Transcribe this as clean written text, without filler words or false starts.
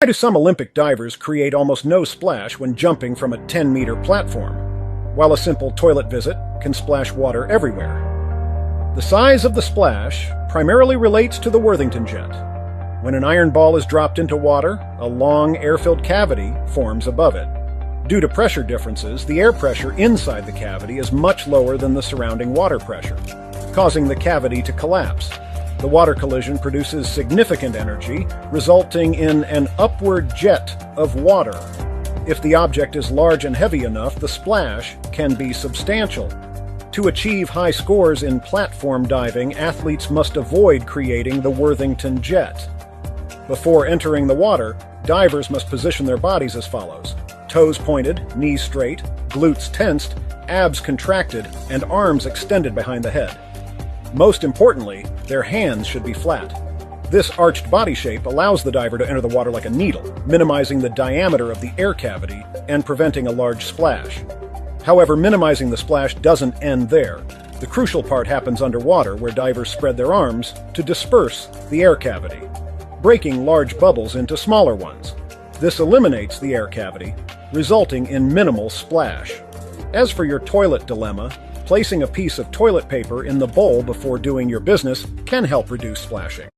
do some Olympic divers create almost no splash when jumping from a 10-meter platform, while a simple toilet visit can splash water everywhere? The size of the splash primarily relates to the Worthington jet. When an iron ball is dropped into water, a long air-filled cavity forms above it. Due to pressure differences, the air pressure inside the cavity is much lower than the surrounding water pressure, causing the cavity to collapse. The water collision produces significant energy, resulting in an upward jet of water. If the object is large and heavy enough, the splash can be substantial. To achieve high scores in platform diving, athletes must avoid creating the Worthington jet. Before entering the water, divers must position their bodies as follows: toes pointed, knees straight, glutes tensed, abs contracted, and arms extended behind the head. Most importantly, their hands should be flat. This arched body shape allows the diver to enter the water like a needle, minimizing the diameter of the air cavity and preventing a large splash. However, minimizing the splash doesn't end there. The crucial part happens underwater, where divers spread their arms to disperse the air cavity, breaking large bubbles into smaller ones. This eliminates the air cavity, resulting in minimal splash. As for your toilet dilemma, placing a piece of toilet paper in the bowl before doing your business can help reduce splashing.